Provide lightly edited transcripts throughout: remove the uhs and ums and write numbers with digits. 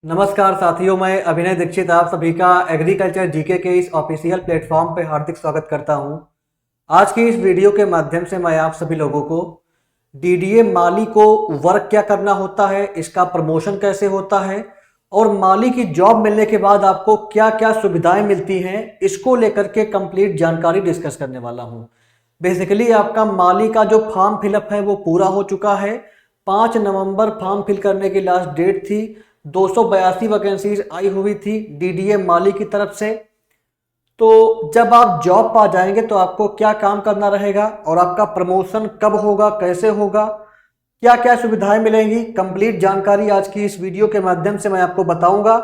नमस्कार साथियों, मैं अभिनय दीक्षित आप सभी का एग्रीकल्चर जीके के इस ऑफिशियल प्लेटफॉर्म पर हार्दिक स्वागत करता हूं। आज की इस वीडियो के माध्यम से मैं आप सभी लोगों को डीडीए माली को वर्क क्या करना होता है, इसका प्रमोशन कैसे होता है और माली की जॉब मिलने के बाद आपको क्या क्या सुविधाएं मिलती हैं, इसको लेकर के कंप्लीट जानकारी डिस्कस करने वाला हूं। बेसिकली आपका माली का जो फॉर्म फिलअप है वो पूरा हो चुका है। 5 नवंबर फॉर्म फिल करने की लास्ट डेट थी। 282 वैकेंसीज आई हुई थी डीडीए माली की तरफ से। तो जब आप जॉब पा जाएंगे तो आपको क्या काम करना रहेगा और आपका प्रमोशन कब होगा, कैसे होगा, क्या क्या सुविधाएं मिलेंगी, कंप्लीट जानकारी आज की इस वीडियो के माध्यम से मैं आपको बताऊंगा।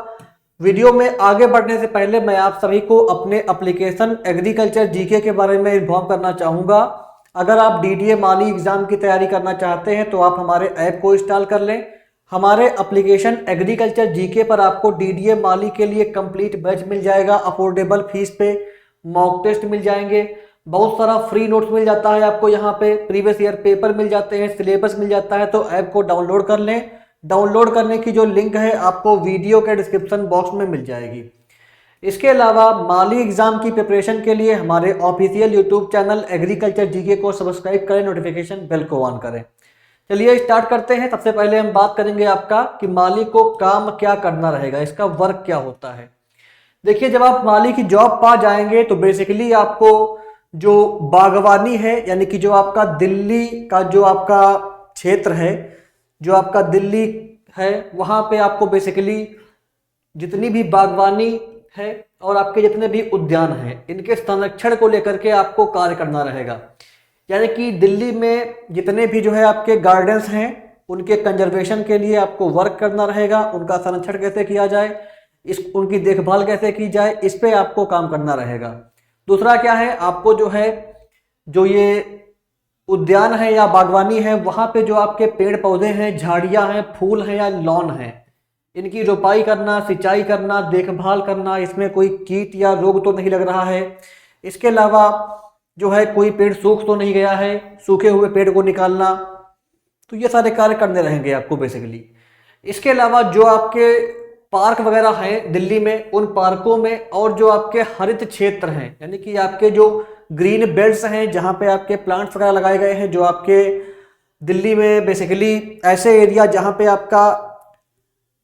वीडियो में आगे बढ़ने से पहले मैं आप सभी को अपने एप्लीकेशन एग्रीकल्चर जीके के बारे में इन्फॉर्म करना चाहूंगा। अगर आप डीडीए माली एग्जाम की तैयारी करना चाहते हैं तो आप हमारे ऐप को इंस्टॉल कर लें। हमारे एप्लीकेशन एग्रीकल्चर जीके पर आपको डीडीए माली के लिए कंप्लीट बैच मिल जाएगा, अफोर्डेबल फीस पे मॉक टेस्ट मिल जाएंगे, बहुत सारा फ्री नोट्स मिल जाता है आपको, यहाँ पे प्रीवियस ईयर पेपर मिल जाते हैं, सिलेबस मिल जाता है। तो ऐप को डाउनलोड कर लें। डाउनलोड करने की जो लिंक है आपको वीडियो के डिस्क्रिप्शन बॉक्स में मिल जाएगी। इसके अलावा माली एग्जाम की प्रिपरेशन के लिए हमारे official YouTube channel agriculture GK को सब्सक्राइब करें, नोटिफिकेशन बेल को ऑन करें। चलिए स्टार्ट करते हैं। सबसे पहले हम बात करेंगे आपका कि माली को काम क्या करना रहेगा, इसका वर्क क्या होता है। देखिए, जब आप माली की जॉब पा जाएंगे तो बेसिकली आपको जो बागवानी है, यानी कि जो आपका दिल्ली का जो आपका क्षेत्र है, जो आपका दिल्ली है, वहाँ पे आपको बेसिकली जितनी भी बागवानी है और आपके जितने भी उद्यान हैं, इनके संरक्षण को लेकर के आपको कार्य करना रहेगा। यानी कि दिल्ली में जितने भी जो है आपके गार्डन्स हैं, उनके कंजर्वेशन के लिए आपको वर्क करना रहेगा। उनका संरक्षण कैसे किया जाए, उनकी देखभाल कैसे की जाए, इस पे आपको काम करना रहेगा। दूसरा क्या है, आपको जो है जो ये उद्यान है या बागवानी है, वहाँ पे जो आपके पेड़ पौधे हैं, झाड़ियाँ हैं, फूल हैं या लॉन हैं, इनकी रोपाई करना, सिंचाई करना, देखभाल करना, इसमें कोई कीट या रोग तो नहीं लग रहा है। इसके अलावा जो है कोई पेड़ सूख तो नहीं गया है, सूखे हुए पेड़ को निकालना, तो ये सारे कार्य करने रहेंगे आपको बेसिकली। इसके अलावा जो आपके पार्क वगैरह हैं दिल्ली में, उन पार्कों में और जो आपके हरित क्षेत्र हैं, यानी कि आपके जो ग्रीन बेल्ट्स हैं जहाँ पे आपके प्लांट्स वगैरह लगाए गए हैं, जो आपके दिल्ली में बेसिकली ऐसे एरिया जहाँ पे आपका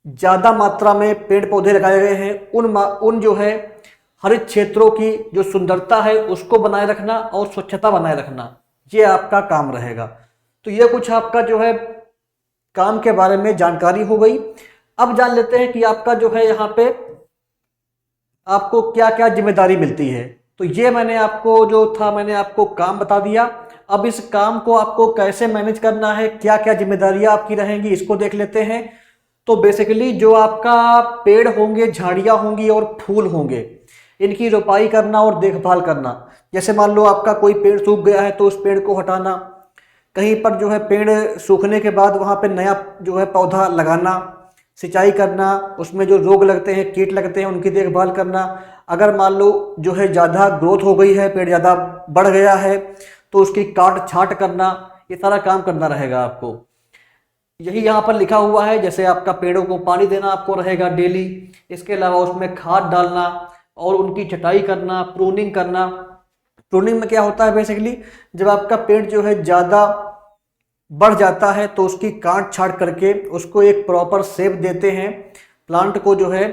ज़्यादा मात्रा में पेड़ पौधे लगाए गए हैं, उन जो है हरित क्षेत्रों की जो सुंदरता है उसको बनाए रखना और स्वच्छता बनाए रखना, ये आपका काम रहेगा। तो ये कुछ आपका जो है काम के बारे में जानकारी हो गई। अब जान लेते हैं कि आपका जो है यहाँ पे आपको क्या क्या जिम्मेदारी मिलती है। तो ये मैंने आपको काम बता दिया। अब इस काम को आपको कैसे मैनेज करना है, क्या क्या जिम्मेदारियां आपकी रहेंगी, इसको देख लेते हैं। तो बेसिकली जो आपका पेड़ होंगे, झाड़ियां होंगी और फूल होंगे, इनकी रोपाई करना और देखभाल करना। जैसे मान लो आपका कोई पेड़ सूख गया है तो उस पेड़ को हटाना, कहीं पर जो है पेड़ सूखने के बाद वहाँ पे नया जो है पौधा लगाना, सिंचाई करना, उसमें जो रोग लगते हैं, कीट लगते हैं, उनकी देखभाल करना। अगर मान लो जो है ज़्यादा ग्रोथ हो गई है, पेड़ ज़्यादा बढ़ गया है, तो उसकी काट छांट करना, ये सारा काम करना रहेगा आपको। यही यहाँ पर लिखा हुआ है। जैसे आपका पेड़ों को पानी देना आपको रहेगा डेली। इसके अलावा उसमें खाद डालना और उनकी छटाई करना, प्रूनिंग करना। प्रूनिंग में क्या होता है, बेसिकली जब आपका पेड़ जो है ज़्यादा बढ़ जाता है तो उसकी काट छांट करके उसको एक प्रॉपर शेप देते हैं। प्लांट को जो है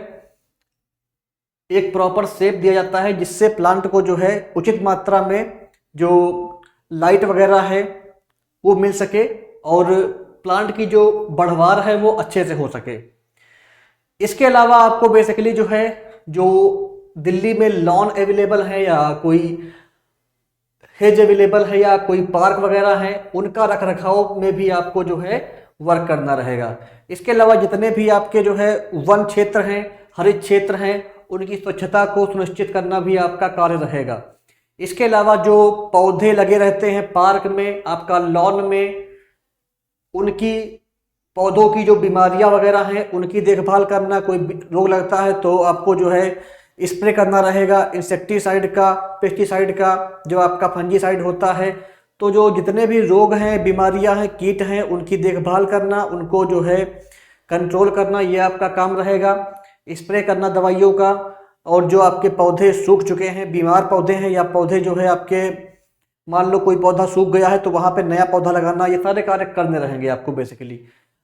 एक प्रॉपर शेप दिया जाता है, जिससे प्लांट को जो है उचित मात्रा में जो लाइट वगैरह है वो मिल सके और प्लांट की जो बढ़वार है वो अच्छे से हो सके। इसके अलावा आपको बेसिकली जो है जो दिल्ली में लॉन अवेलेबल है या कोई हेज अवेलेबल है या कोई पार्क वगैरह है, उनका रख रखाव में भी आपको जो है वर्क करना रहेगा। इसके अलावा जितने भी आपके जो है वन क्षेत्र हैं, हरित क्षेत्र हैं, उनकी स्वच्छता को सुनिश्चित करना भी आपका कार्य रहेगा। इसके अलावा जो पौधे लगे रहते हैं पार्क में, आपका लॉन में, उनकी पौधों की जो बीमारियां वगैरह हैं उनकी देखभाल करना। कोई रोग लगता है तो आपको जो है स्प्रे करना रहेगा इंसेक्टिसाइड का, पेस्टिसाइड का, जो आपका फंजीसाइड होता है। तो जो जितने भी रोग हैं, बीमारियां हैं, कीट हैं, उनकी देखभाल करना, उनको जो है कंट्रोल करना ये आपका काम रहेगा, स्प्रे करना दवाइयों का, और जो आपके पौधे सूख चुके हैं, बीमार पौधे हैं या पौधे जो है आपके, मान लो कोई पौधा सूख गया है तो वहाँ पे नया पौधा लगाना, ये सारे कार्य करने रहेंगे आपको बेसिकली।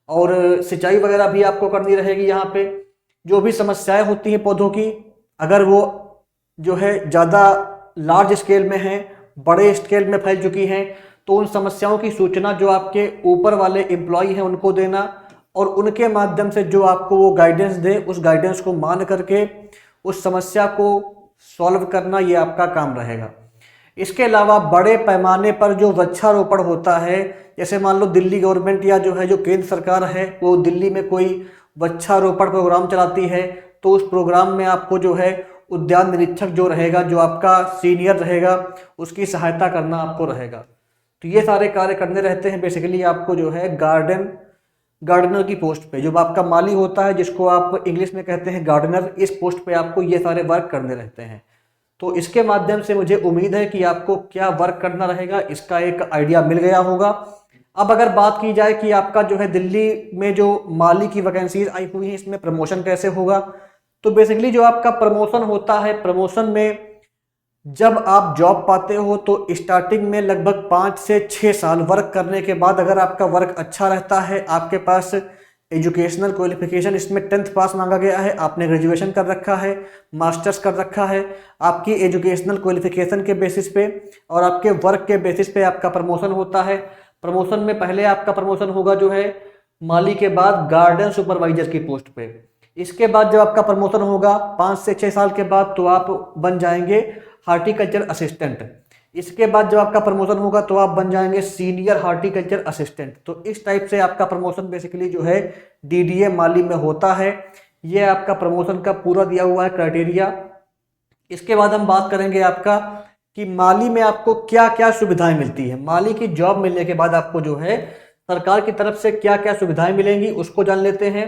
और सिंचाई वगैरह भी आपको करनी रहेगी। यहाँ पे जो भी समस्याएं होती हैं पौधों की, अगर वो जो है ज़्यादा लार्ज स्केल में हैं, बड़े स्केल में फैल चुकी हैं, तो उन समस्याओं की सूचना जो आपके ऊपर वाले एम्प्लॉय हैं उनको देना, और उनके माध्यम से जो आपको वो गाइडेंस दे, उस गाइडेंस को मान करके उस समस्या को सॉल्व करना, ये आपका काम रहेगा। इसके अलावा बड़े पैमाने पर जो वृक्षारोपण होता है, जैसे मान लो दिल्ली गवर्नमेंट या जो है जो केंद्र सरकार है वो दिल्ली में कोई वृक्षारोपण प्रोग्राम चलाती है, तो उस प्रोग्राम में आपको जो है उद्यान निरीक्षक जो रहेगा, जो आपका सीनियर रहेगा, उसकी सहायता करना आपको रहेगा। तो ये सारे कार्य करने रहते हैं बेसिकली आपको जो है गार्डनर की पोस्ट पे। जो आपका माली होता है, जिसको आप इंग्लिश में कहते हैं गार्डनर, इस पोस्ट पे आपको ये सारे वर्क करने रहते हैं। तो इसके माध्यम से मुझे उम्मीद है कि आपको क्या वर्क करना रहेगा इसका एक आइडिया मिल गया होगा। अब अगर बात की जाए कि आपका जो है दिल्ली में जो माली की वैकेंसीज आई हुई हैं, इसमें प्रमोशन कैसे होगा, तो बेसिकली जो आपका प्रमोशन होता है, प्रमोशन में जब आप जॉब पाते हो तो स्टार्टिंग में लगभग 5 से 6 साल वर्क करने के बाद, अगर आपका वर्क अच्छा रहता है, आपके पास एजुकेशनल क्वालिफिकेशन इसमें 10th पास मांगा गया है, आपने ग्रेजुएशन कर रखा है, मास्टर्स कर रखा है, आपकी एजुकेशनल क्वालिफिकेशन के बेसिस पे और आपके वर्क के बेसिस पे आपका प्रमोशन होता है। प्रमोशन में पहले आपका प्रमोशन होगा जो है माली के बाद गार्डन सुपरवाइजर की पोस्ट पे। इसके बाद जब आपका प्रमोशन होगा 5 से 6 साल के बाद, तो आप बन जाएंगे हार्टिकल्चर असिस्टेंट। इसके बाद जब आपका प्रमोशन होगा तो आप बन जाएंगे सीनियर हार्टिकल्चर असिस्टेंट। तो इस टाइप से आपका प्रमोशन बेसिकली जो है डीडीए माली में होता है। ये आपका प्रमोशन का पूरा दिया हुआ है क्राइटेरिया। इसके बाद हम बात करेंगे आपका कि माली में आपको क्या क्या सुविधाएं मिलती है। माली की जॉब मिलने के बाद आपको जो है सरकार की तरफ से क्या क्या सुविधाएं मिलेंगी उसको जान लेते हैं।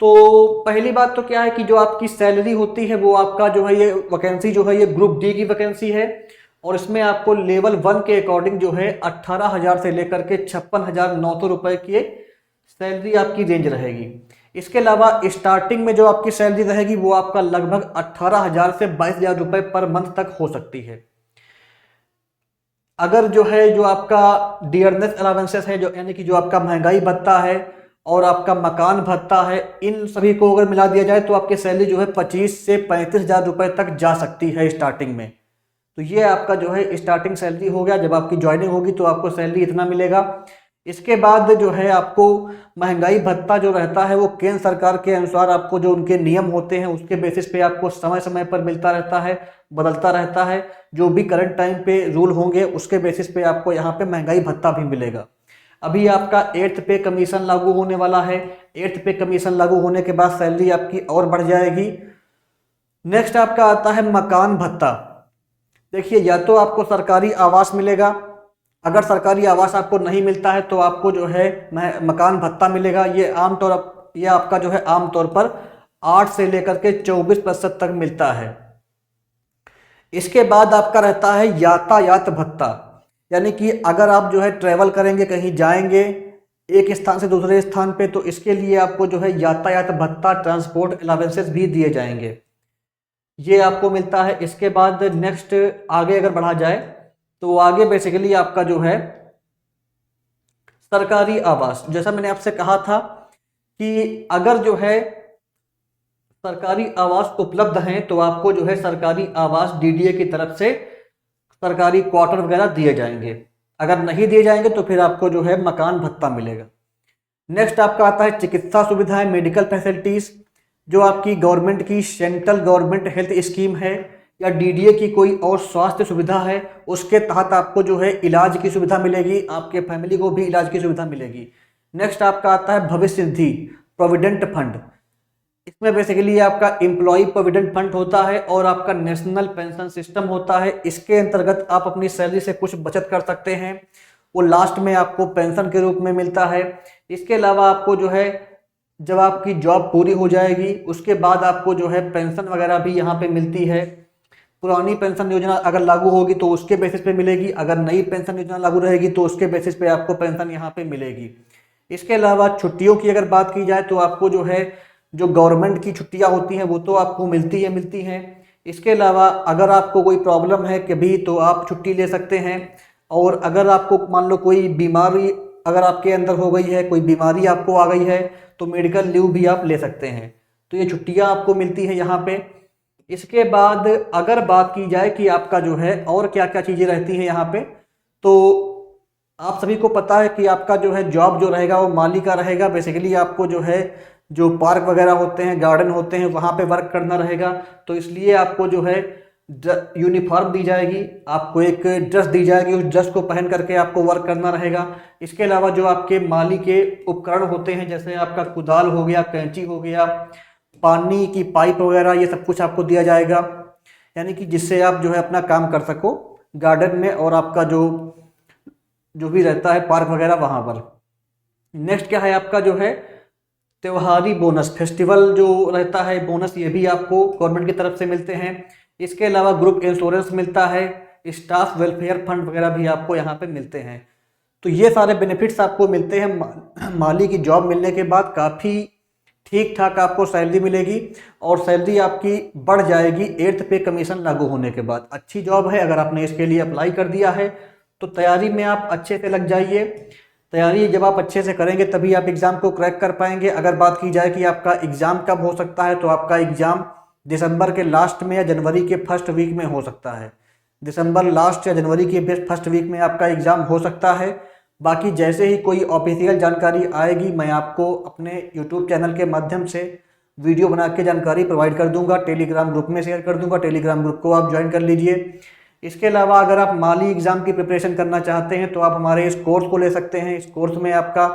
तो पहली बात तो क्या है कि जो आपकी सैलरी होती है वो आपका जो है, ये वैकेंसी जो है ये ग्रुप डी की वैकेंसी है, और इसमें आपको लेवल 1 के अकॉर्डिंग जो है 18,000 से लेकर के 56,900 रुपए की सैलरी आपकी रेंज रहेगी। इसके अलावा स्टार्टिंग में जो आपकी सैलरी रहेगी वो आपका लगभग 18,000 से 22,000 रुपए पर मंथ तक हो सकती है। अगर जो है जो आपका डियरनेस अलावेंसेस है, जो यानी कि जो आपका महंगाई भत्ता है और आपका मकान भत्ता है, इन सभी को अगर मिला दिया जाए तो आपकी सैलरी जो है 25 से 35,000 रुपए तक जा सकती है स्टार्टिंग में। तो ये आपका जो है स्टार्टिंग सैलरी हो गया। जब आपकी ज्वाइनिंग होगी तो आपको सैलरी इतना मिलेगा। इसके बाद जो है आपको महंगाई भत्ता जो रहता है वो केंद्र सरकार के अनुसार आपको जो उनके नियम होते हैं उसके बेसिस पे आपको समय समय पर मिलता रहता है, बदलता रहता है। जो भी करंट टाइम पे रूल होंगे उसके बेसिस पे आपको यहाँ पे महंगाई भत्ता भी मिलेगा। अभी आपका 8th पे कमीशन लागू होने वाला है। 8th पे कमीशन लागू होने के बाद सैलरी आपकी और बढ़ जाएगी। नेक्स्ट आपका आता है मकान भत्ता। देखिए, या तो आपको सरकारी आवास मिलेगा, अगर सरकारी आवास आपको नहीं मिलता है तो आपको जो है मकान भत्ता मिलेगा। ये आपका जो है आमतौर पर 8 से लेकर के 24% तक मिलता है। इसके बाद आपका रहता है यातायात भत्ता, यानी कि अगर आप जो है ट्रैवल करेंगे, कहीं जाएंगे एक स्थान से दूसरे स्थान पे, तो इसके लिए आपको जो है यातायात भत्ता, ट्रांसपोर्ट अलावेंसेस भी दिए जाएंगे, ये आपको मिलता है। इसके बाद नेक्स्ट आगे अगर बढ़ा जाए तो आगे बेसिकली आपका जो है सरकारी आवास। जैसा मैंने आपसे कहा था कि अगर जो है सरकारी आवास उपलब्ध हैं तो आपको जो है सरकारी आवास डीडीए की तरफ से सरकारी क्वार्टर वगैरह दिए जाएंगे। अगर नहीं दिए जाएंगे तो फिर आपको जो है मकान भत्ता मिलेगा। नेक्स्ट आपका आता है चिकित्सा सुविधाएं, मेडिकल फैसिलिटीज। जो आपकी गवर्नमेंट की सेंट्रल गवर्नमेंट हेल्थ स्कीम है या डीडीए की कोई और स्वास्थ्य सुविधा है, उसके तहत आपको जो है इलाज की सुविधा मिलेगी, आपके फैमिली को भी इलाज की सुविधा मिलेगी। नेक्स्ट आपका आता है भविष्य निधि, प्रोविडेंट फंड। इसमें बेसिकली आपका एम्प्लॉय प्रोविडेंट फंड होता है और आपका नेशनल पेंशन सिस्टम होता है। इसके अंतर्गत आप अपनी सैलरी से कुछ बचत कर सकते हैं, वो लास्ट में आपको पेंशन के रूप में मिलता है। इसके अलावा आपको जो है जब आपकी जॉब पूरी हो जाएगी उसके बाद आपको जो है पेंशन वगैरह भी यहाँ पे मिलती है। पुरानी पेंशन योजना अगर लागू होगी तो उसके बेसिस पे मिलेगी, अगर नई पेंशन योजना लागू रहेगी तो उसके बेसिस पे आपको पेंशन यहाँ पे मिलेगी। इसके अलावा छुट्टियों की अगर बात की जाए तो आपको जो है जो गवर्नमेंट की छुट्टियां होती हैं वो तो आपको मिलती हैं। इसके अलावा अगर आपको कोई प्रॉब्लम है कभी तो आप छुट्टी ले सकते हैं। और अगर आपको मान लो कोई बीमारी अगर आपके अंदर हो गई है, कोई बीमारी आपको आ गई है, तो मेडिकल लीव भी आप ले सकते हैं। तो ये छुट्टियां आपको मिलती हैं यहाँ पे। इसके बाद अगर बात की जाए कि आपका जो है और क्या क्या चीज़ें रहती हैं यहाँ पे, तो आप सभी को पता है कि आपका जो है जॉब जो रहेगा वो माली का रहेगा। बेसिकली आपको जो है जो पार्क वगैरह होते हैं, गार्डन होते हैं, वहाँ पे वर्क करना रहेगा। तो इसलिए आपको जो है यूनिफॉर्म दी जाएगी, आपको एक ड्रेस दी जाएगी, उस ड्रेस को पहन करके आपको वर्क करना रहेगा। इसके अलावा जो आपके माली के उपकरण होते हैं, जैसे आपका कुदाल हो गया, कैंची हो गया, पानी की पाइप वगैरह, ये सब कुछ आपको दिया जाएगा, यानी कि जिससे आप जो है अपना काम कर सको गार्डन में और आपका जो जो भी रहता है पार्क वगैरह वहाँ पर। नेक्स्ट क्या है आपका जो है त्योहारी बोनस, फेस्टिवल जो रहता है बोनस, ये भी आपको गवर्नमेंट की तरफ से मिलते हैं। इसके अलावा ग्रुप इंश्योरेंस मिलता है, स्टाफ वेलफेयर फंड वगैरह भी आपको यहाँ पे मिलते हैं। तो ये सारे बेनिफिट्स आपको मिलते हैं। माली की जॉब मिलने के बाद काफ़ी ठीक ठाक आपको सैलरी मिलेगी और सैलरी आपकी बढ़ जाएगी 8th पे कमीशन लागू होने के बाद। अच्छी जॉब है, अगर आपने इसके लिए अप्लाई कर दिया है तो तैयारी में आप अच्छे से लग जाइए। तैयारी जब आप अच्छे से करेंगे तभी आप एग्ज़ाम को क्रैक कर पाएंगे। अगर बात की जाए कि आपका एग्ज़ाम कब हो सकता है, तो आपका एग्ज़ाम दिसंबर के लास्ट में या जनवरी के फर्स्ट वीक में हो सकता है। दिसंबर लास्ट या जनवरी के फर्स्ट वीक में आपका एग्ज़ाम हो सकता है। बाकी जैसे ही कोई ऑफिशियल जानकारी आएगी मैं आपको अपने यूट्यूब चैनल के माध्यम से वीडियो बना के जानकारी प्रोवाइड कर दूंगा, टेलीग्राम ग्रुप में शेयर कर दूंगा। टेलीग्राम ग्रुप को आप ज्वाइन कर लीजिए। इसके अलावा अगर आप माली एग्ज़ाम की प्रिपरेशन करना चाहते हैं तो आप हमारे इस कोर्स को ले सकते हैं। इस कोर्स में आपका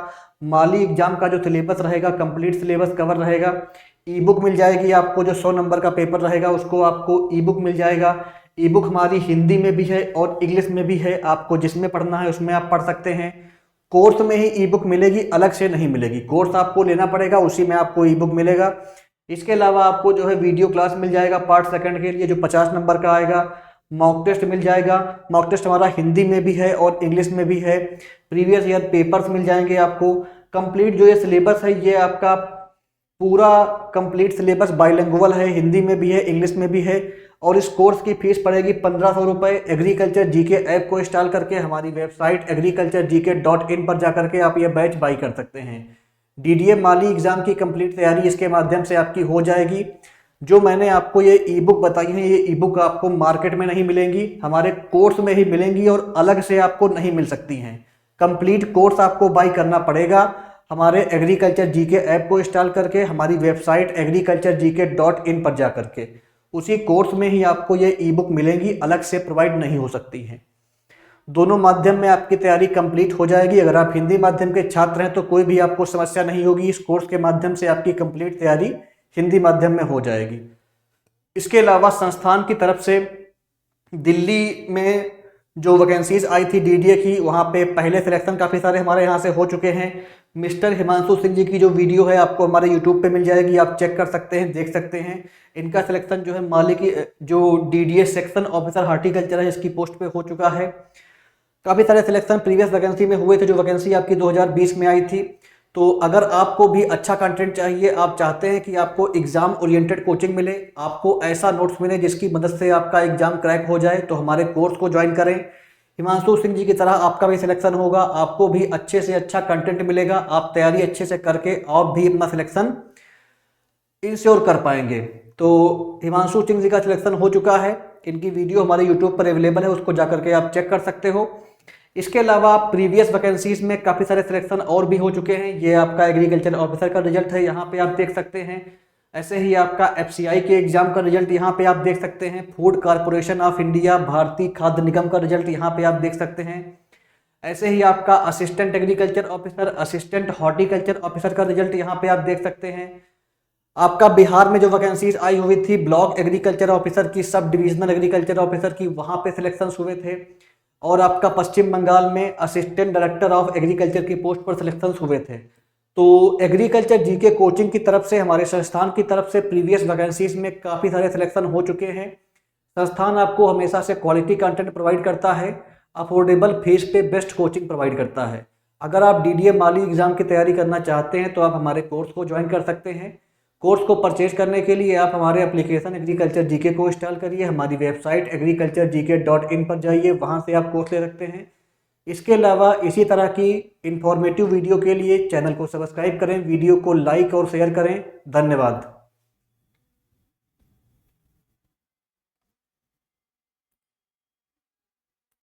माली एग्ज़ाम का जो सिलेबस रहेगा, कंप्लीट सिलेबस कवर रहेगा। ई बुक मिल जाएगी आपको, जो 100 नंबर का पेपर रहेगा उसको आपको ई बुक मिल जाएगा। ई बुक हमारी हिंदी में भी है और इंग्लिश में भी है, आपको जिसमें पढ़ना है उसमें आप पढ़ सकते हैं। कोर्स में ही ई बुक मिलेगी, अलग से नहीं मिलेगी। कोर्स आपको लेना पड़ेगा, उसी में आपको ई बुक मिलेगा। इसके अलावा आपको जो है वीडियो क्लास मिल जाएगा पार्ट सेकंड के लिए, जो 50 नंबर का आएगा। मॉक टेस्ट मिल जाएगा, मॉक टेस्ट हमारा हिंदी में भी है और इंग्लिश में भी है। प्रीवियस ईयर पेपर्स मिल जाएंगे आपको। कंप्लीट जो ये सिलेबस है ये आपका पूरा कंप्लीट सिलेबस बाइलिंगुअल है, हिंदी में भी है, इंग्लिश में भी है। और इस कोर्स की फीस पड़ेगी 1500 रुपये। एग्रीकल्चर जीके ऐप को इंस्टॉल करके हमारी वेबसाइट agriculturegk.in पर जाकर के आप ये बैच बाई कर सकते हैं। डीडीए माली एग्ज़ाम की कंप्लीट तैयारी इसके माध्यम से आपकी हो जाएगी। जो मैंने आपको ये ई बुक बताई है, ये ई बुक आपको मार्केट में नहीं मिलेंगी, हमारे कोर्स में ही मिलेंगी और अलग से आपको नहीं मिल सकती हैं। कंप्लीट कोर्स आपको बाई करना पड़ेगा हमारे एग्रीकल्चर जीके ऐप को इंस्टॉल करके, हमारी वेबसाइट agriculturegk.in पर जा करके। उसी कोर्स में ही आपको ये ई बुक मिलेंगी, अलग से प्रोवाइड नहीं हो सकती हैं। दोनों माध्यम में आपकी तैयारी कंप्लीट हो जाएगी। अगर आप हिंदी माध्यम के छात्र हैं तो कोई भी आपको समस्या नहीं होगी, इस कोर्स के माध्यम से आपकी कंप्लीट तैयारी हिंदी माध्यम में हो जाएगी। इसके अलावा संस्थान की तरफ से दिल्ली में जो वैकेंसीज आई थी डीडीए की, वहाँ पे पहले सिलेक्शन काफ़ी सारे हमारे यहाँ से हो चुके हैं। मिस्टर हिमांशु सिंह जी की जो वीडियो है आपको हमारे यूट्यूब पे मिल जाएगी, आप चेक कर सकते हैं, देख सकते हैं। इनका सिलेक्शन जो है माली की जो डीडीए सेक्शन ऑफिसर हार्टिकल्चर है इसकी पोस्ट पे हो चुका है। काफ़ी सारे सिलेक्शन प्रीवियस वैकेंसी में हुए थे, जो वैकेंसी आपकी 2020 में आई थी। तो अगर आपको भी अच्छा कंटेंट चाहिए, आप चाहते हैं कि आपको एग्जाम ओरिएंटेड कोचिंग मिले, आपको ऐसा नोट्स मिले जिसकी मदद से आपका एग्जाम क्रैक हो जाए, तो हमारे कोर्स को ज्वाइन करें। हिमांशु सिंह जी की तरह आपका भी सिलेक्शन होगा, आपको भी अच्छे से अच्छा कंटेंट मिलेगा, आप तैयारी अच्छे से करके आप भी अपना सिलेक्शन इंश्योर कर पाएंगे। तो हिमांशु सिंह जी का सिलेक्शन हो चुका है, इनकी वीडियो हमारे यूट्यूब पर अवेलेबल है, उसको जाकर के आप चेक कर सकते हो। इसके अलावा प्रीवियस वैकेंसीज में काफ़ी सारे सिलेक्शन और भी हो चुके हैं। ये आपका एग्रीकल्चर ऑफिसर का रिजल्ट है, यहाँ पे आप देख सकते हैं। ऐसे ही आपका एफसीआई के एग्जाम का रिजल्ट यहाँ पे आप देख सकते हैं। फूड कॉरपोरेशन ऑफ इंडिया, भारतीय खाद्य निगम का रिजल्ट यहाँ पे आप देख सकते हैं। ऐसे ही आपका assistant agriculture officer, assistant horticulture officer का रिजल्ट यहाँ पे आप देख सकते हैं। आपका बिहार में जो वैकेंसीज आई हुई थी ब्लॉक एग्रीकल्चर ऑफिसर की, सब डिविजनल एग्रीकल्चर ऑफिसर की, वहाँ पे सिलेक्शन हुए थे। और आपका पश्चिम बंगाल में असिस्टेंट डायरेक्टर ऑफ एग्रीकल्चर की पोस्ट पर सिलेक्शन हुए थे। तो एग्रीकल्चर जीके कोचिंग की तरफ से, हमारे संस्थान की तरफ से प्रीवियस वैकेंसीज में काफ़ी सारे सिलेक्शन हो चुके हैं। संस्थान आपको हमेशा से क्वालिटी कंटेंट प्रोवाइड करता है, अफोर्डेबल फीस पे बेस्ट कोचिंग प्रोवाइड करता है। अगर आप डीडीए माली एग्ज़ाम की तैयारी करना चाहते हैं तो आप हमारे कोर्स को ज्वाइन कर सकते हैं। कोर्स को परचेज करने के लिए आप हमारे एप्लीकेशन एग्रीकल्चर जीके को इंस्टॉल करिए, हमारी वेबसाइट agriculturegk.in पर जाइए, वहाँ से आप कोर्स ले सकते हैं। इसके अलावा इसी तरह की इंफॉर्मेटिव वीडियो के लिए चैनल को सब्सक्राइब करें, वीडियो को लाइक और शेयर करें। धन्यवाद।